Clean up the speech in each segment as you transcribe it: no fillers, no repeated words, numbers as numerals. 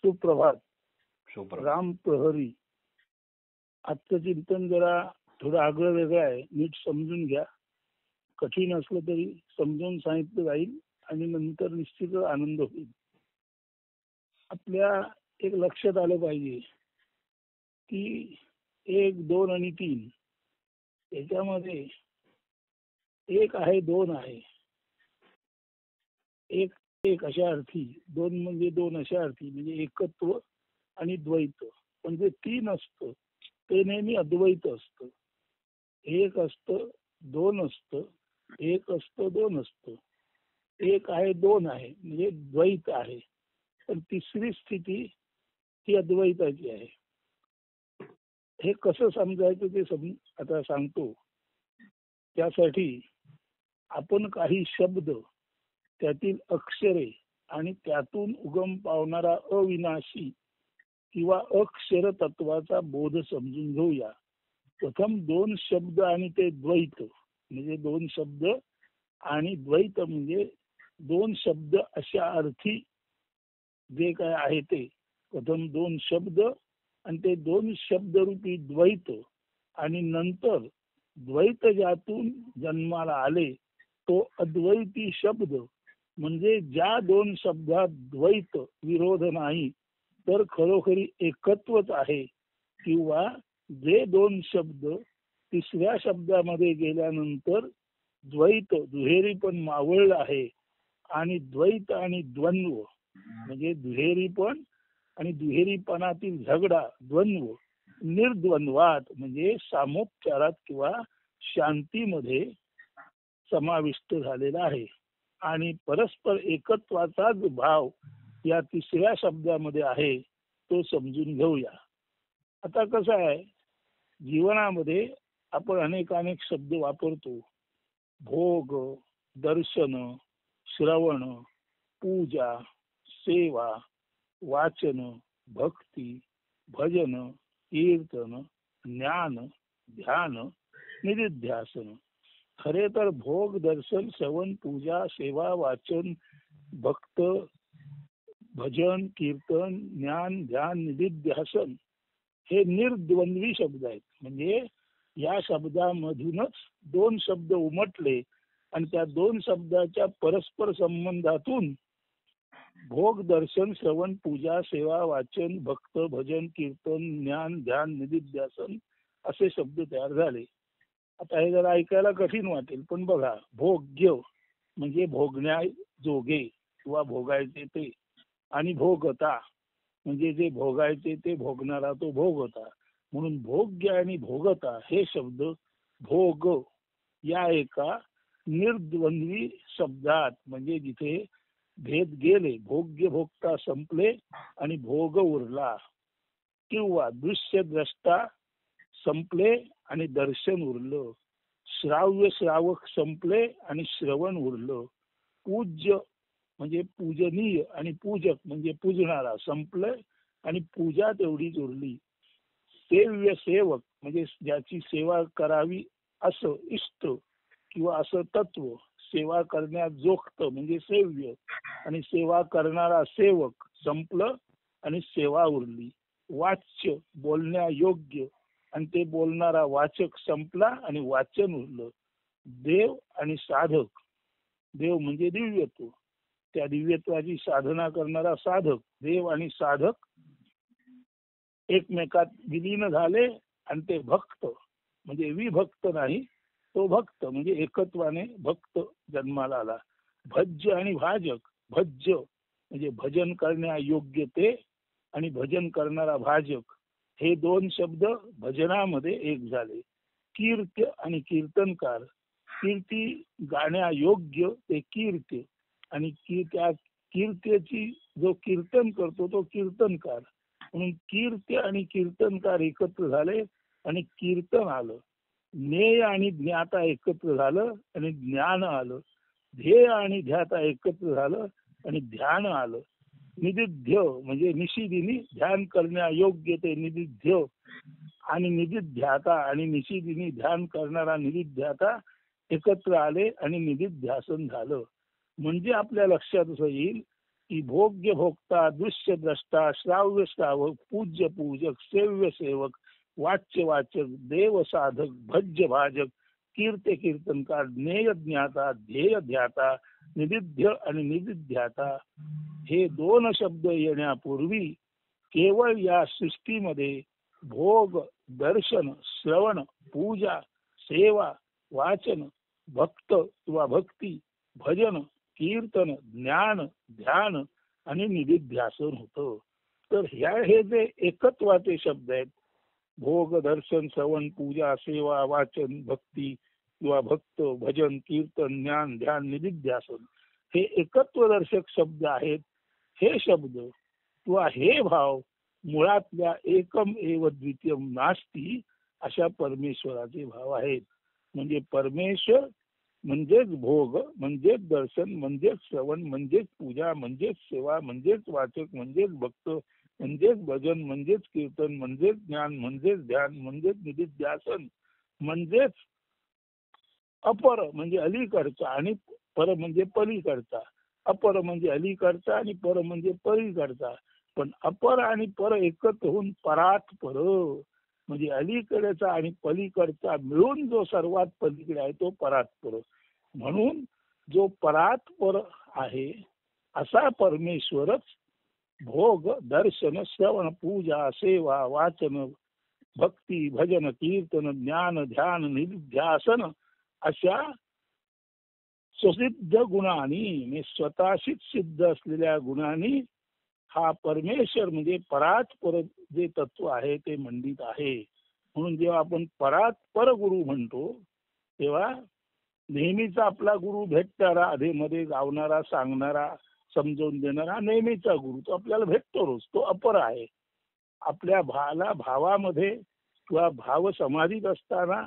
सुप्रभात. सुप्रभात. राम प्रहरी. आजचं चिंतन जरा थोडं आगळं वेगळं आहे, नीट समजून घ्या. कठीण असलं तरी समजून सांगितलं जाईल आणि नंतर निश्चितच आनंद होईल. आपल्या एक लक्षात आलं पाहिजे की 1, 2 आणि 3 याच्यामध्ये 1 आहे, 2 आहे. 1 एक अशा अर्थी, 2 म्हणजे 2 अशा अर्थी, म्हणजे एकत्व आणि द्वैत. पण जे 3 असतं ते नेहमी अद्वैत असतं. 1 असतं, 2 असतं, 1 असतं, 2 असतं. 1 आहे, 2 आहे म्हणजे द्वैत आहे. पण तिसरी स्थिती ही अद्वैताची आहे. हे कसं समजायचं ते आता सांगतो. त्यासाठी आपण काही शब्द, त्यातील अक्षरे आणि त्यातून उगम पावणारा अविनाशी किंवा अक्षर तत्वाचा बोध समजून घेऊया. प्रथम 2 शब्द आणि ते द्वैत, म्हणजे 2 शब्द आणि द्वैत म्हणजे 2 शब्द अशा अर्थी जे काय आहे ते. प्रथम 2 शब्द आणि ते 2 शब्दरूपी द्वैत, आणि नंतर द्वैत ज्यातून जन्माला आले तो अद्वैती शब्द. म्हणजे ज्या 2 शब्दात द्वैत विरोध नाही तर खरोखरी एकत्वच आहे. किंवा जे 2 शब्द तिसऱ्या शब्दामध्ये गेल्यानंतर द्वैत दुहेरी पण मावळलं आहे. आणि द्वैत आणि द्वंद्व म्हणजे दुहेरीपण आणि दुहेरीपणातील झगडा, द्वंद्व निर्द्वंद्वात म्हणजे सामोपचारात किंवा शांतीमध्ये समाविष्ट झालेला आहे. आणि परस्पर एकत्वाचाच भाव या तिसऱ्या शब्दामध्ये आहे, तो समजून घेऊया. आता कसं आहे, जीवनामध्ये आपण अनेक शब्द वापरतो. भोग, दर्शन, श्रवण, पूजा, सेवा, वाचन, भक्ती, भजन, कीर्तन, ज्ञान, ध्यान, निधिध्यासन. खरे तर भोग, दर्शन, श्रवण, पूजा, सेवा, वाचन, भक्त, भजन, कीर्तन, ज्ञान, ध्यान, निधिध्यासन हे निर्द्वंद्वी शब्द आहेत. म्हणजे या शब्दामधूनच 2 शब्द उमटले आणि त्या 2 शब्दाच्या परस्पर संबंधातून भोग, दर्शन, श्रवण, पूजा, सेवा, वाचन, भक्त, भजन, कीर्तन, ज्ञान, ध्यान, निधिध्यासन असे शब्द तयार झाले. आता हे जरा ऐकायला कठीण वाटेल, पण बघा, भोग्य म्हणजे भोगण्याजोगे किंवा भोगायचे ते, आणि भोगता म्हणजे जे भोगायचे ते भोगणारा तो भोगता. म्हणून भोग्य आणि भोगता हे शब्द भोग या एका निर्द्वंद्वी शब्दात, म्हणजे जिथे भेद गेले, भोग्य भोगता संपले आणि भोग उरला. किंवा दृश्य द्रष्टा संपले आणि दर्शन उरलं. श्राव्य श्रावक संपले आणि श्रवण उरलं. पूज्य म्हणजे पूजनीय आणि पूजक म्हणजे पूजणारा संपलं आणि पूजा तेवढीच उरली. सेव्य सेवक म्हणजे ज्याची सेवा करावी असं इष्ट किंवा असं तत्व, सेवा करण्यात जोगत म्हणजे सेव्य, आणि सेवा करणारा सेवक संपलं आणि सेवा उरली. वाच्य बोलण्या योग्य आणि ते बोलणारा वाचक संपला आणि वाचन उरलं. देव आणि साधक, देव म्हणजे दिव्यत्व, त्या दिव्यत्वाची साधना करणारा साधक, देव आणि साधक एकमेकात विलीन झाले. आणि ते भक्त म्हणजे विभक्त नाही, तो भक्त म्हणजे एकत्वाने भक्त जन्माला आला. भज्य आणि भाजक, भज्य म्हणजे भजन करण्या योग्य ते, आणि भजन करणारा भाजक हे 2 शब्द भजनामध्ये एक झाले. कीर्त्य आणि कीर्तनकार, कीर्ती गाण्या योग्य ते कीर्त्य, आणि त्या कीर्त्याची जो कीर्तन करतो तो कीर्तनकार. म्हणून कीर्त्य आणि कीर्तनकार एकत्र झाले आणि कीर्तन आलं. ज्ञेय आणि ज्ञाता एकत्र झालं आणि ज्ञान आलं. ध्येय आणि ध्याता एकत्र झालं आणि ध्यान आलं. निधिध्य म्हणजे निशिदिनी ध्यान करण्यायोग्य ते निधिध्य, आणि निधिध्याता आणि निशिदिनी ध्यान करणारा निधिध्याता एकत्र आले आणि निधिध्यासन झालं. म्हणजे आपल्या लक्षात असं येईल की भोग्य भोक्ता, दृश्य द्रष्टा, श्राव्य श्रावक, पूज्य पूजक, सेव्य सेवक, वाच्य वाचक, देव साधक, भज्य भाजक, कीर्ते कीर्तनकार, ज्ञेय ज्ञाता, ध्येय ध्याता, निदिध्य आणि निदिध्याता हे दोन शब्द येण्यापूर्वी केवळ या सृष्टीमध्ये भोग, दर्शन, श्रवण, पूजा, सेवा, वाचन, भक्त किंवा भक्ती, भजन, कीर्तन, ज्ञान, ध्यान आणि निदिध्यासन होतं. तर हे जे एकत्वाचे शब्द आहेत, भोग, दर्शन, श्रवण, पूजा, सेवा, वाचन, भक्ती किंवा भक्त, भजन, कीर्तन, ज्ञान, ध्यान, निदिध्यासन हे एकत्वदर्शक शब्द आहेत. हे शब्द किंवा हे भाव मुळातल्या एकम एव द्वितीयम नास्ती अशा परमेश्वराचे भाव आहेत. म्हणजे परमेश्वर म्हणजेच भोग, म्हणजेच दर्शन, म्हणजेच श्रवण, म्हणजेच पूजा, म्हणजेच सेवा, म्हणजेच वाचक, म्हणजेच भक्त, म्हणजेच भजन, म्हणजेच कीर्तन, म्हणजेच ज्ञान, म्हणजेच ध्यान, म्हणजेच निदिध्यासन, म्हणजेच अपर म्हणजे अलीकडचा आणि पर म्हणजे पलीकडचा. अपर म्हणजे अलीकडचा आणि पर म्हणजे पलीकडचा. पण अपर आणि पर एकत्र होऊन परात पर म्हणजे अलीकडेचा आणि पलीकडचा मिळून जो सर्वात पलीकडे आहे तो परात पर. म्हणून जो परात पर आहे असा परमेश्वरच भोग, दर्शन, श्रवण, पूजा, सेवा, वाचन, भक्ती, भजन, कीर्तन, ज्ञान, ध्यान, निध्यासन अशा सुसिद्ध गुणांनी स्वतःशीच सिद्ध असलेल्या गुणांनी हा परमेश्वर म्हणजे परात्पर जे तत्व आहे ते मंडित आहे. म्हणून जेव्हा आपण परात्पर गुरु म्हणतो तेव्हा नेहमीचा आपला गुरु भेटणारा, अधेमध्ये गावणारा, सांगणारा, समजावून देणारा नेहमीचा गुरु तो आपल्याला भेटतो रोज, तो अपर आहे. आपल्या भावामध्ये किंवा भाव समाधीत असताना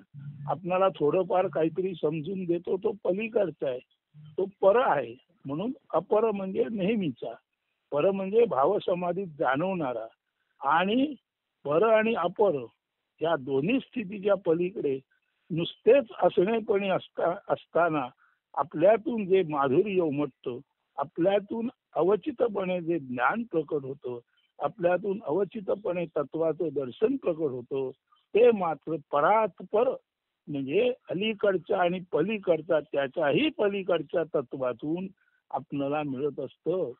आपल्याला थोडंफार काहीतरी समजून देतो, तो पलीकडचा आहे, तो पर आहे. म्हणून अपर म्हणजे नेहमीचा, पर म्हणजे भाव समाधीत जाणवणारा. आणि पर आणि अपर या दोन्ही स्थितीच्या पलीकडे नुसतेच असणेपणे असताना आपल्यातून जे माधुर्य उमटतं, आपल्यातून अवचितपणे जे ज्ञान प्रकट होतं, आपल्यातून अवचितपणे तत्वाचं दर्शन प्रकट होतं, ते मात्र परात्पर म्हणजे अलीकडच्या आणि पलीकडच्या त्याच्याही पलीकडच्या तत्वातून आपल्याला मिळत असतं.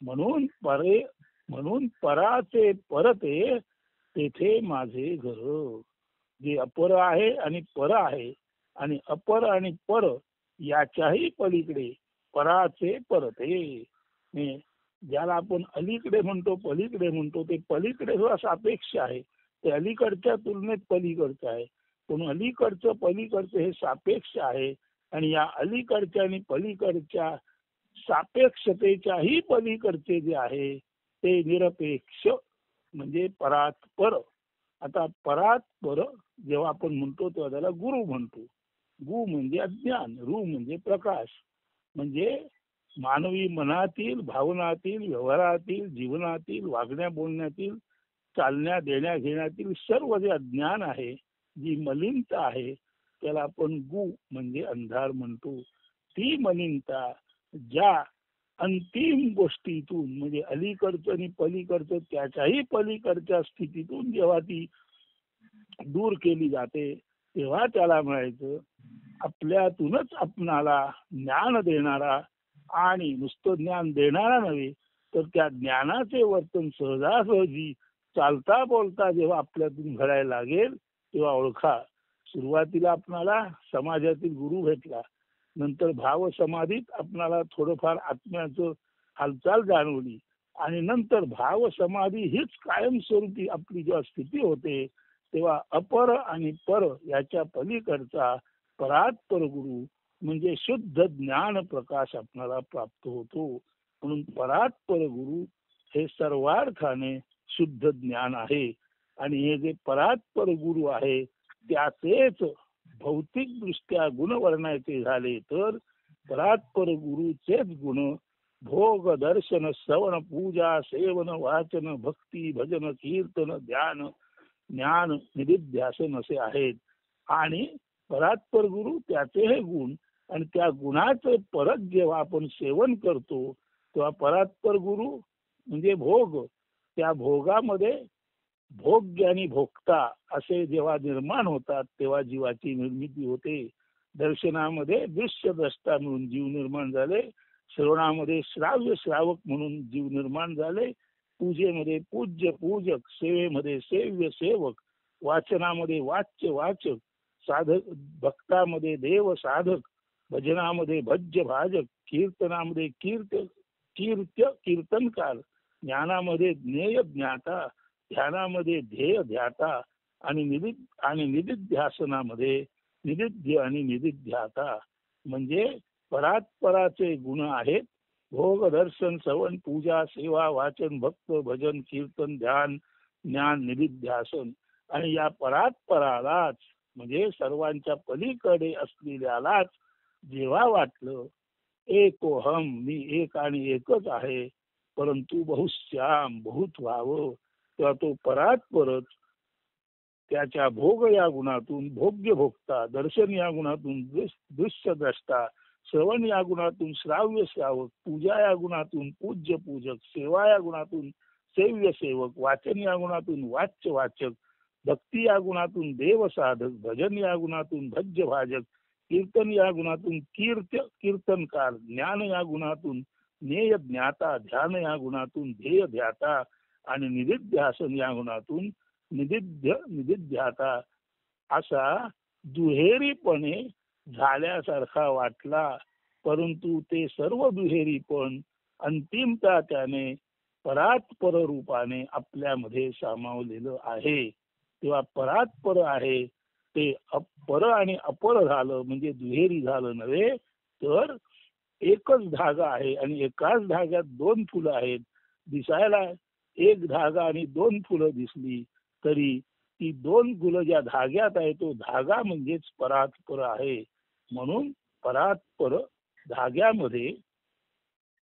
म्हणून पराचे परते तेथे माझे घर. जे अपर आहे आणि पर आहे आणि अपर आणि पर याच्याही पलीकडे पराचे परते. ज्याला आपण अलीकडे म्हणतो, पलीकडे म्हणतो, ते पलीकडे जो सापेक्ष आहे ते अलीकडच्या तुलनेत पलीकडचं आहे. पण अलीकडचं पलीकडचं हे सापेक्ष आहे. आणि या अलीकडच्या आणि पलीकडच्या सापेक्षतेच्याही पलीकडचे जे आहे ते निरपेक्ष म्हणजे परात्पर. आता परात्पर जेव्हा आपण म्हणतो तेव्हा त्याला गुरु म्हणतो. गु म्हणजे अज्ञान, रु म्हणजे प्रकाश. म्हणजे मानवी मनातील, भावनातील, व्यवहारातील, जीवनातील, वागण्या बोलण्यातील, चालण्या देण्या घेण्यातील सर्व जे अज्ञान आहे, जी मलिनता आहे त्याला आपण गु म्हणजे अंधार म्हणतो. ती मलिनता ज्या अंतिम गोष्टीतून म्हणजे अलीकडचं आणि पलीकडचं त्याच्याही पलीकडच्या स्थितीतून जेव्हा ती दूर केली जाते तेव्हा त्याला म्हणायचं आपल्यातूनच आपणाला ज्ञान देणारा आणि नुसतं ज्ञान देणारा नव्हे तर त्या ज्ञानाचे वर्तन सहजासहजी चालता बोलता जेव्हा आपल्यातून घडायला लागेल तेव्हा ओळखा. सुरुवातीला आपणाला समाजातील गुरु भेटला, नंतर भाव समाधीत आपणाला थोडंफार आत्म्याचं हालचाल जाणवली आणि नंतर भाव समाधी हीच कायमस्वरूपी आपली जेव्हा स्थिती होते तेव्हा अपर आणि पर याच्या पलीकडचा परात्पर गुरु म्हणजे शुद्ध ज्ञान प्रकाश आपल्याला प्राप्त होतो. म्हणून परात्पर गुरु हे सर्वार्थाने शुद्ध ज्ञान आहे. आणि हे जे परात्पर गुरु आहे त्याचेच भौतिक दृष्ट्या गुण वर्णायचे झाले तर परात्पर गुरुचेच गुण भोग, दर्शन, श्रवण, पूजा, सेवन, वाचन, भक्ती, भजन, कीर्तन, ध्यान, ज्ञान, निदिध्यासन असे आहेत. आणि परात्पर गुरु त्याचे हे गुण आणि त्या गुणाचे परत जेव्हा आपण सेवन करतो तेव्हा परात्पर गुरु म्हणजे भोग. त्या भोगामध्ये भोग्य आणि भोक्ता असे जेव्हा निर्माण होतात तेव्हा जीवाची निर्मिती होते. दर्शनामध्ये दृश्य द्रष्टा म्हणून जीव निर्माण झाले, श्रवणामध्ये श्राव्य श्रावक म्हणून जीव निर्माण झाले, पूजेमध्ये पूज्य पूजक, सेवेमध्ये सेव्य सेवक, वाचनामध्ये वाच्य वाचक, साधक भक्तामध्ये देव साधक, भजनामध्ये भज्य भाजक, कीर्तनामध्ये कीर्तनकार, ज्ञानामध्ये ज्ञेय ज्ञाता, ध्यानामध्ये ध्येय ध्याता आणि निधिध्यासनामध्ये निधिध्य आणि निधिध्याता. म्हणजे परात्पराचे गुण आहेत भोग, दर्शन, श्रवण, पूजा, सेवा, वाचन, भक्त, भजन, कीर्तन, ध्यान, ज्ञान, निधिध्यासन. आणि या परात्परालाच म्हणजे सर्वांच्या पलीकडे असलेल्यालाच जेव्हा वाटलं एकोहम, मी एक आणि एकच आहे, परंतु बहुश्याम, बहुत व्हावं, तेव्हा तो परात्परच त्याच्या भोग या गुणातून भोग्य भोगता, दर्शन या गुणातून दृश्य द्रष्टा, श्रवण या गुणातून श्राव्य श्रावक, पूजा या गुणातून पूज्य पूजक, सेवा या गुणातून सेव्य सेवक, वाचन या गुणातून वाच्य वाचक, भक्ती या गुणातून देव साधक, भजन या गुणातून भज्य भाजक, कीर्तन या गुणातून कीर्तनकार, ज्ञान या गुणातून ज्ञेय ज्ञाता, ध्यान या गुणातून ध्येय ध्याता आणि निधिध्यासन या गुणातून निधिध्याता असा दुहेरीपणे झाल्यासारखा वाटला. परंतु ते सर्व दुहेरीपण अंतिमता त्याने परात्पर रूपाने आपल्यामध्ये सामावलेलं आहे. तेव्हा परात्पर आहे ते पर आणि अपर झालं म्हणजे दुहेरी झालं नव्हे, तर एकच धागा आहे आणि एकाच धाग्यात दोन फुलं आहेत. दिसायला एक धागा आणि दोन फुलं दिसली तरी ती दोन फुलं ज्या धाग्यात आहे तो धागा म्हणजेच परात्पर आहे. म्हणून परात्पर धाग्यामध्ये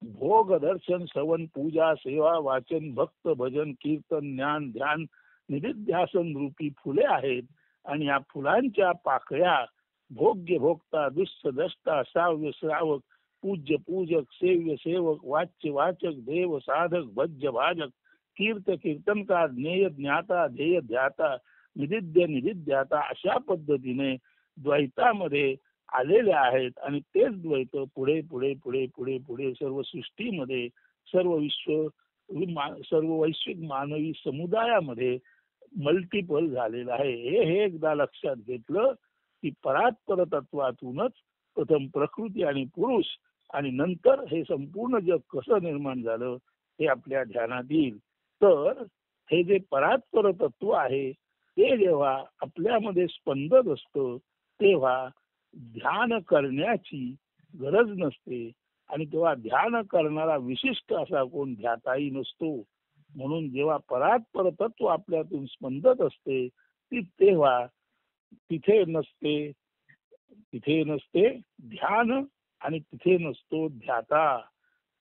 भोग, दर्शन, श्रवण, पूजा, सेवा, वाचन, भक्त, भजन, कीर्तन, ज्ञान, ध्यान, निधिध्यासन रूपी फुले आहेत. आणि या फुलांच्या पाकळ्या भोग्य भोक्ता, दृश्य द्रष्टा, श्राव्य श्रावक, पूज्य पूजक, सेव्य सेवक, वाच्य वाचक, देव साधक, भज्य भाजक, कीर्तनकार, ज्ञेय ज्ञाता, ध्येय ध्याता, निधिध्य निधिध्याता अशा पद्धतीने द्वैतामध्ये आलेले आहेत. आणि तेच द्वैत पुढे पुढे पुढे पुढे पुढे सर्व सृष्टीमध्ये सर्व वैश्विक मानवी समुदायामध्ये मल्टिपल झालेलं आहे. हे एकदा लक्षात घेतलं की परात्पर तत्वातूनच प्रथम प्रकृती आणि पुरुष आणि नंतर हे संपूर्ण जग कसं निर्माण झालं हे आपल्या ध्यानात येईल. तर हे जे परात्पर तत्व आहे ते जेव्हा आपल्यामध्ये स्पंदत असतं तेव्हा ध्यान करण्याची गरज नसते. आणि तेव्हा ध्यान करणारा विशिष्ट असा कोण ध्याताही नसतो. म्हणून जेव्हा परात्पर तत्व आपल्यातून स्पंदत असते ती तेव्हा तिथे नसते ध्यान आणि तिथे नसतो ध्याता.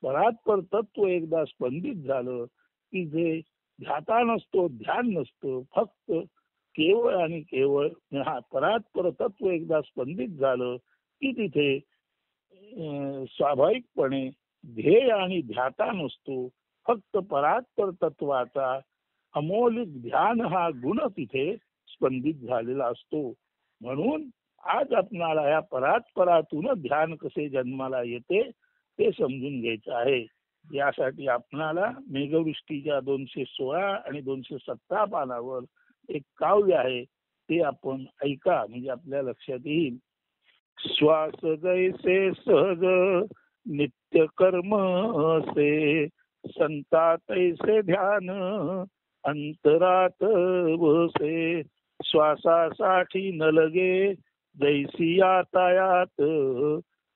परात्पर तत्व एकदा स्पंदित झालं की जे ध्याता नसतो, ध्यान नसतं, फक्त केवळ आणि केवळ परात्पर तत्व एकदा स्पंदित झालं की तिथे स्वाभाविकपणे ध्येय आणि ध्याता नसतो, फक्त परात्पर तत्वाचा अमौलिक ध्यान हा गुण तिथे स्पंदित झालेला असतो. म्हणून आज आपणाला या परात्परातून ध्यान कसे जन्माला येते ते समजून घ्यायचं आहे. यासाठी आपणाला मेघवृष्टीच्या 216 आणि 217 पानावर एक काव्य आहे ते आपण ऐका म्हणजे आपल्या लक्षात येईल. श्वास जैसे सहज नित्य कर्म असे, संता तैसे ध्यान अंतरात बसे. श्वासासाठी न लगे जैसी यातायात,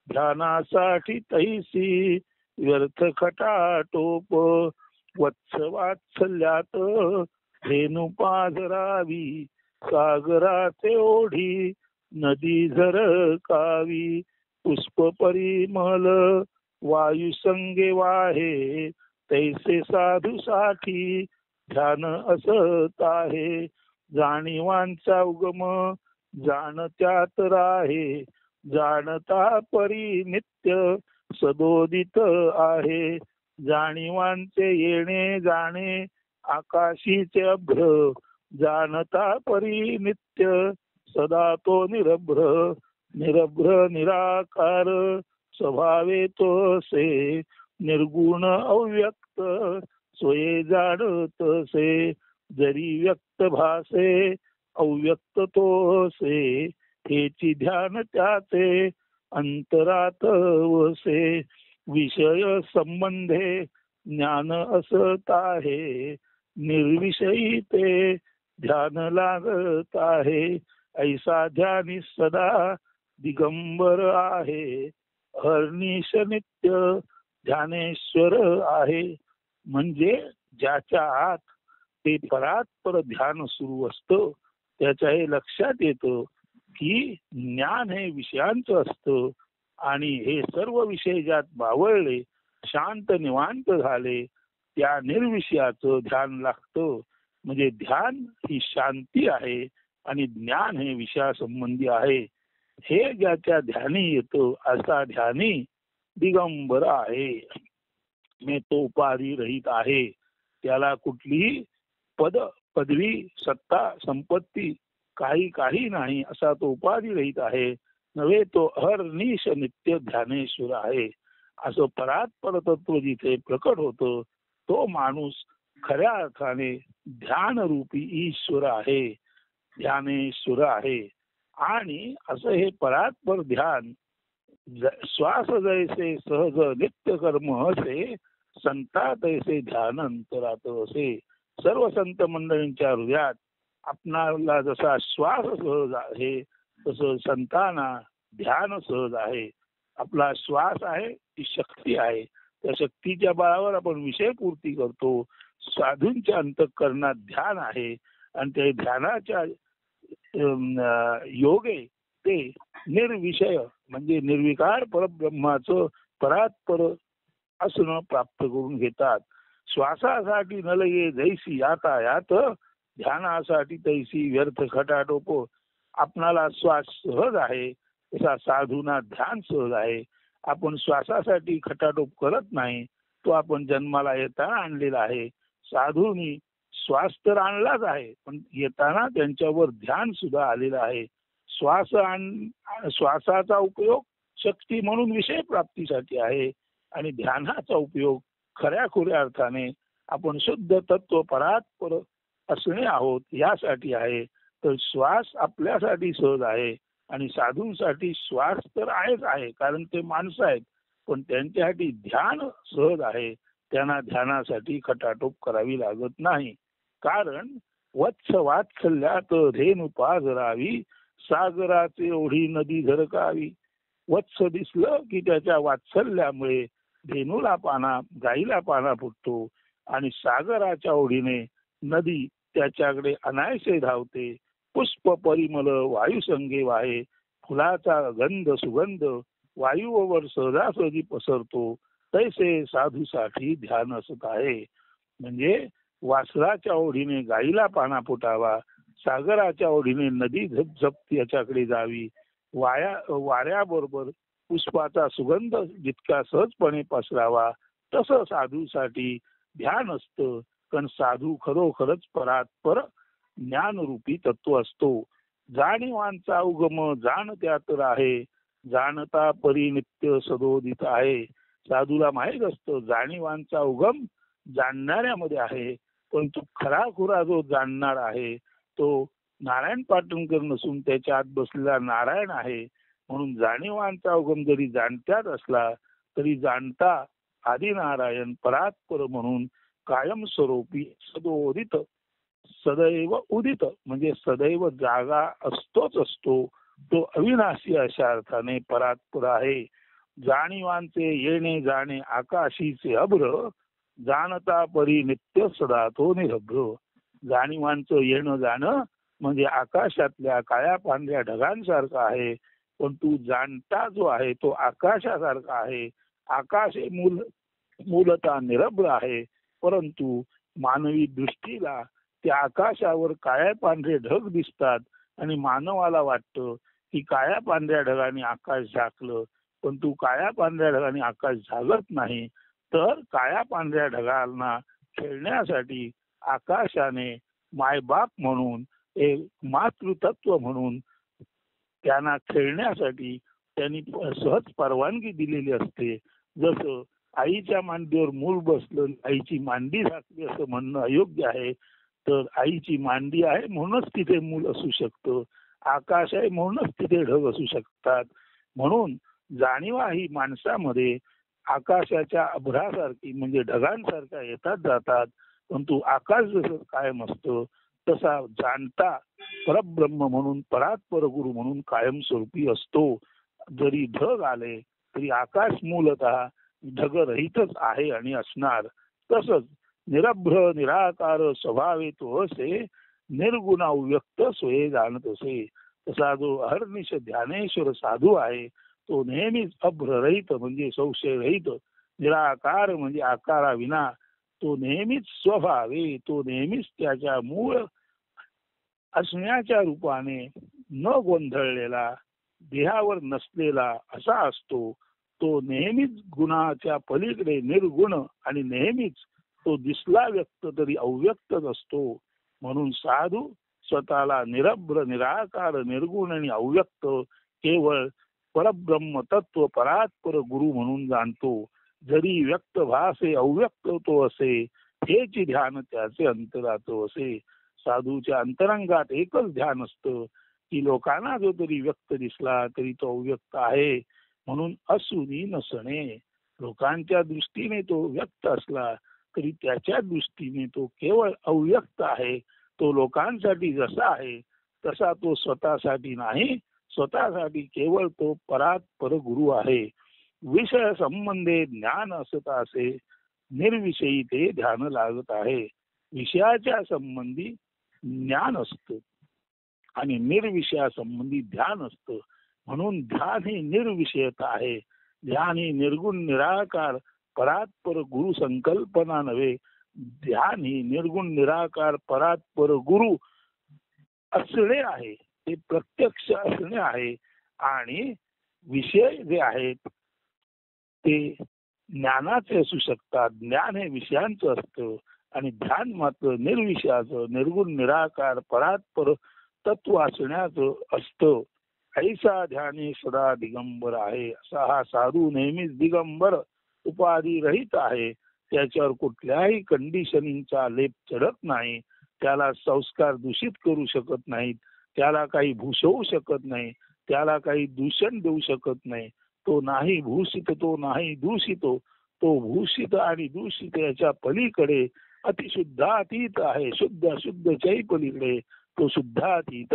ध्यानासाठी तैसी व्यर्थ खटाटोप. वत्स वात्सल्यात धेनु पाझरावी, सागराचे ओढी नदी झरकावी. पुष्प परिमल वायू संगे वाहे, तैसे साधूसाठी ध्यान असत आहे. जाणीवांचा उगम जाण त्यात राहे, जाणता परी नित्य सदोदित आहे. जाणीवांचे येणे जाणे आकाशीचे अभ्र, जाणता परी नित्य सदा तो निरभ्र, निरभ्र निराकार स्वभावे तो असे, निर्गुण अव्यक्त स्वये जाणतसे, जरी व्यक्त भासे अव्यक्त तो असे, हेची ध्यान त्याचे अंतरात वसे, विषय संबंधे ज्ञान असत आहे, निर्विषयी ते ध्यान लागत आहे, ऐसा ध्यानी सदा दिगंबर आहे, हरनिश नित्य ध्यानेश्वर आहे. म्हणजे ज्याच्या आत ते परात्पर ध्यान सुरू असतं त्याच्या हे लक्षात येतं की ज्ञान हे विषयांचं असतं आणि हे सर्व विषय ज्यात बावळले शांत निवांत झाले त्या निर्विषयाचं ध्यान लागतं. म्हणजे ध्यान ही शांती आहे आणि ज्ञान हे विषयासंबंधी आहे. हे ज्याच्या ध्यानी येतं असा ध्यानी दिगंबर आहे. मे तो उपाधी रहित आहे. त्याला कुठलीही पदवी सत्ता संपत्ती काही नाही असा तो उपाधी रहित आहे. नव्हे तो हरनिश नित्य ध्यानेश्वर आहे. असं परात्पर तत्व जिथे प्रकट होतं तो माणूस खऱ्या अर्थाने ध्यान रूपी ईश्वर आहे, ध्यानेश्वर आहे. आणि असं हे परात्पर ध्यान श्वास जैसे सहज नित्य कर्म असे, संता तैसे ध्यान अंतरात असे. सर्व संत मंडळींच्या हृदयात आपणाला जसा श्वास सहज आहे तसं संतांना ध्यान सहज आहे. आपला श्वास आहे ती शक्ती आहे. त्या शक्तीच्या बळावर आपण विषय पूर्ती करतो. साधूंच्या अंतःकरणात ध्यान आहे आणि त्या ध्यानाच्या योगे ते निर्विषय म्हणजे निर्विकार परब्रह्माचं परात्पर असणं प्राप्त करून घेतात. श्वासासाठी न लगे जैसी यातायात, ध्यानासाठी तैसी व्यर्थ खटाटोप. आपणाला श्वास सहज आहे तसा साधूंना ध्यान सहज आहे. आपण श्वासासाठी खटाटोप करत नाही, तो आपण जन्माला येताना आणलेला आहे. साधूंनी श्वास तर आणलाच आहे पण येताना त्यांच्यावर ध्यान सुद्धा आलेलं आहे. श्वासाचा उपयोग शक्ती म्हणून विषय प्राप्तीसाठी आहे आणि ध्यानाचा उपयोग खऱ्या अर्थाने आपण शुद्ध तत्व परात्पर असणे आहोत यासाठी आहे. तर श्वास आपल्यासाठी सहज आहे आणि साधूंसाठी श्वास तर आहेच आहे कारण ते माणसं आहेत, पण त्यांच्यासाठी ध्यान सहज आहे. त्यांना ध्यानासाठी खटाटोप करावी लागत नाही. कारण वत्स वात्सल्यात धेनु पाजरावी, सागराचे ओढी नदी झरकावी. वत्स दिसलं की त्याच्या वात्सल्यामुळे धेनूला पाना गाईला पाना फुटतो आणि सागराच्या ओढीने नदी त्याच्याकडे अनायसे धावते. पुष्प परिमल वायू संगे वाहे, फुलाचा गंध सुगंध वायूवर सहजासहजी पसरतो. तैसे साधूसाठी ध्यान असत आहे. म्हणजे वासराच्या ओढीने गाईला पाना फुटावा, सागराच्या ओढीने नदी झपझप याच्याकडे जावी, वाऱ्याबरोबर पुष्पाचा सुगंध जितका सहजपणे पसरावा तसं साधूसाठी ध्यान असतं. कारण साधू खरोखरच परात्पर ज्ञानरूपी तत्व असतो. जाणीवांचा उगम जाण त्यात आहे, जाणता परी नित्य सदोदित आहे. साधूला माहीत असतं जाणीवांचा उगम जाणणाऱ्यामध्ये आहे, पण तो खराखुरा जो जाणणार आहे तो नारायण पाटणकर नसून त्याच्या आत बसलेला नारायण आहे. म्हणून जाणीवांचा उगम जरी जाणत्यात असला तरी जाणता आदिनारायण परात्पर म्हणून कायमस्वरूपी सदोदित सदैव उदित म्हणजे सदैव जागा असतोच असतो. तो अविनाशी अशा अर्थाने परात्पर आहे. जाणीवांचे येणे जाणे आकाशीचे अभ्र, जाणता परी नित्य सदा तो निरभ्र. जाणीवांचं येणं जाणं म्हणजे आकाशातल्या काळ्या पांढऱ्या ढगांसारखं आहे, पण तू जाणता जो आहे तो आकाशासारखा आहे. आकाश हे मूलतः निरभ्र आहे, परंतु मानवी दृष्टीला त्या आकाशावर काळ्या पांढरे ढग दिसतात आणि मानवाला वाटतं की काळ्या पांढऱ्या ढगाने आकाश झाकलं, पण तू काळ्या पांढऱ्या ढगाने आकाश झाकत नाही. तर काळ्या पांढऱ्या ढगांना खेळण्यासाठी आकाशाने मायबाप म्हणून एक मातृतत्व म्हणून त्यांना खेळण्यासाठी त्यांनी सहज परवानगी दिलेली असते. जसं आईच्या मांडीवर मूल बसलं, आईची मांडी झाकली असं म्हणणं अयोग्य आहे. तर आईची मांडी आहे म्हणूनच तिथे मूल असू शकतं, आकाश आहे म्हणूनच तिथे ढग असू शकतात. म्हणून जाणीव ही माणसामध्ये आकाशाच्या अभ्रासारखी म्हणजे ढगांसारख्या येतात जातात, परंतु आकाश जसं कायम असतं तसा जाणता परब्रह्म म्हणून परात्पर गुरु म्हणून कायमस्वरूपी असतो. जरी ढग आले तरी आकाश मूलतः ढगरहितच आहे आणि असणार. तसंच निरभ्र निराकार स्वभावे तो असे, निर्गुण अव्यक्त सोये जाणत असे. तसा जो अहर्निश ध्यानेश्वर साधू आहे तो नेहमीच अभ्ररहित म्हणजे संशयरहित, निराकार म्हणजे आकाराविना, तो नेहमीच स्वभावे, तो नेहमीच त्याच्या मूळ असण्याच्या रूपाने न गोंधळलेला, देहावर नसलेला असा असतो. तो नेहमीच गुणाच्या पलीकडे निर्गुण आणि नेहमीच तो दिसला व्यक्त तरी अव्यक्तच असतो. म्हणून साधू स्वतःला निरभ्र निराकार निर्गुण आणि अव्यक्त केवळ परब्रह्म तत्व परात्पर गुरु म्हणून जाणतो. जरी व्यक्त भासे अव्यक्त तो असे, हेच ध्यान त्याचे अंतरात असे. साधूच्या अंतरंगात एकच ध्यान असतं की लोकांना जो तरी व्यक्त दिसला तरी तो अव्यक्त आहे म्हणून असुनी नसणे. लोकांच्या दृष्टीने तो व्यक्त असला तरी त्याच्या दृष्टीने तो केवळ अव्यक्त आहे. तो लोकांसाठी जसा आहे तसा तो स्वतःसाठी नाही. स्वतःसाठी केवळ तो परात्पर गुरु आहे. विषय संबंधे ज्ञान असत असे, निर्विषयी ते ध्यान लागत आहे. विषयाच्या संबंधी ज्ञान असतं आणि निर्विषयासंबंधी ध्यान असतं. म्हणून ध्यान ही निर्विषयता आहे. ध्यान ही निर्गुण निराकार परात्पर गुरु संकल्पना नव्हे. ध्यान ही निर्गुण निराकार परात्पर गुरु असणे आहे, ते प्रत्यक्ष असणे आहे. आणि विषय जे आहेत ते ज्ञानाचे असू शकतात. ज्ञान हे विषयांचं असतं आणि ध्यान मात्र निर्विषयाचं निर्गुण निराकार परात्पर तत्व असण्याचं असतं. ऐसा ध्यानी सदा दिगंबर आहे. असा हा साधू नेहमीच दिगंबर उपाधी रहित आहे. त्याच्यावर कुठल्याही कंडिशनिंगचा लेप चढत नाही. त्याला संस्कार दूषित करू शकत नाहीत, त्याला काही भूषवू शकत नाही, त्याला काही दूषण देऊ शकत नाही. तो नाही भूषित, तो नाही दूषितो, तो भूषित आणि दूषित याच्या पलीकडे अतिशुद्धातीत आहे. शुद्ध अशुद्धच्याही पलीकडे तो शुद्धातीत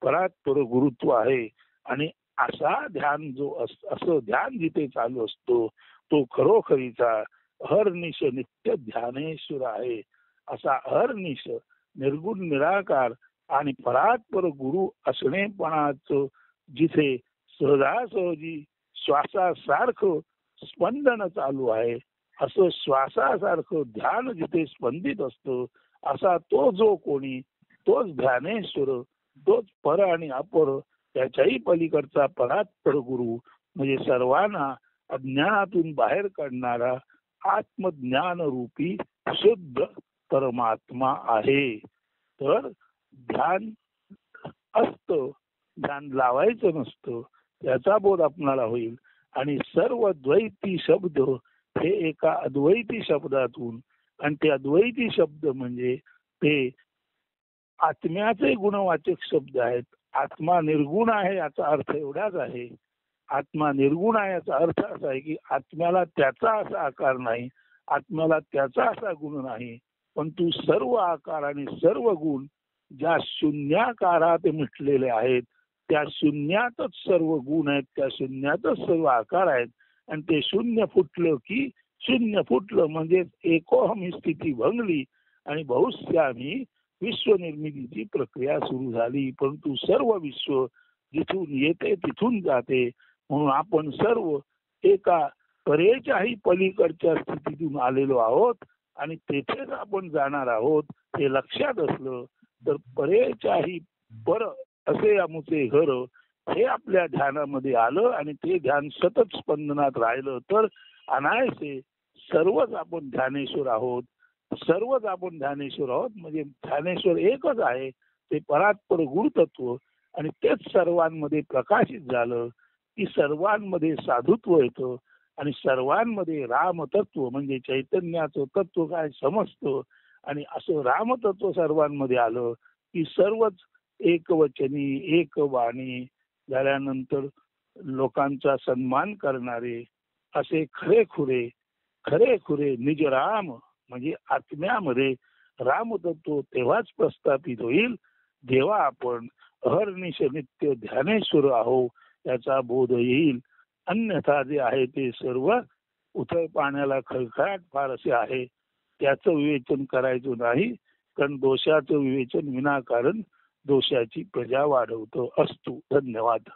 परात्पर गुरुत्व आहे. आणि असा ध्यान जो असं ध्यान जिथे चालू असतो तो खरोखरीचा अहर्निश नित्य ध्यानेश्वर आहे. असा अहर्निश निर्गुण निराकार आणि परात्पर गुरु असणेपणाचं जिथे सहजासहजी श्वासासारखं स्पंदन चालू आहे, असं श्वासासारखं ध्यान जिथे स्पंदित असतं, असा तो जो कोणी, तोच ध्यानेश्वर, तोच पर आणि अपर, त्याच्याही पलीकडचा परात्पर गुरु म्हणजे सर्वांना अज्ञानातून बाहेर काढणारा आत्मज्ञान रूपी शुद्ध परमात्मा आहे. तर ध्यान असतं, ध्यान लावायचं नसतं, याचा बोध आपणाला होईल. आणि सर्व द्वैती शब्द हे एका अद्वैती शब्दातून, आणि ते अद्वैती शब्द म्हणजे ते आत्म्याचे गुणवाचक शब्द आहेत. आत्मा निर्गुण आहे याचा अर्थ एवढाच आहे. आत्मा निर्गुण आहे याचा अर्थ असा आहे की आत्म्याला त्याचा असा आकार नाही, आत्म्याला त्याचा असा गुण नाही, पण तू सर्व आकार आणि सर्व गुण ज्या शून्याकारात मिटलेले आहेत, त्या शून्यातच सर्व गुण आहेत, त्या शून्यातच सर्व आकार आहेत. आणि ते शून्य फुटलं की शून्य फुटलं म्हणजे एकोहम ही स्थिती भंगली आणि बहुस्यामी विश्व निर्मितीची प्रक्रिया सुरू झाली. परंतु सर्व विश्व जिथून येते तिथून जाते, म्हणून आपण सर्व एका परेच्याही पलीकडच्या स्थितीतून आलेलो आहोत आणि तेथेच आपण जाणार आहोत. हे लक्षात असलं तर परेच्याही पर असे आमुचे घर हे आपल्या ध्यानामध्ये आलं आणि ते ध्यान सतत स्पंदनात राहिलं तर अनायसे सर्वच आपण ध्यानेश्वर आहोत, सर्वच आपण ध्यानेश्वर आहोत. म्हणजे ध्यानेश्वर एकच आहे, ते परात्पर गुण तत्व, आणि तेच सर्वांमध्ये प्रकाशित झालं की सर्वांमध्ये साधुत्व येतं आणि सर्वांमध्ये रामतत्व म्हणजे चैतन्याचं तत्व काय समजतं. आणि असं रामतत्व सर्वांमध्ये आलं की सर्वच एकवचनी एक वाणी झाल्यानंतर लोकांचा सन्मान करणारे असे खरे खुरे निज राम म्हणजे आत्म्यामध्ये रामतत्व तेव्हाच प्रस्थापित होईल जेव्हा आपण अहर्निश नित्य ध्यानेश्वर आहो याचा बोध येईल. अन्यथा जे आहे ते सर्व उथळ पाण्याला खळखळाट फार असे आहे. त्याचं विवेचन करायचं नाही, कारण दोषाचं विवेचन विनाकारण दोषाची प्रजा वाढवतो असतो. धन्यवाद.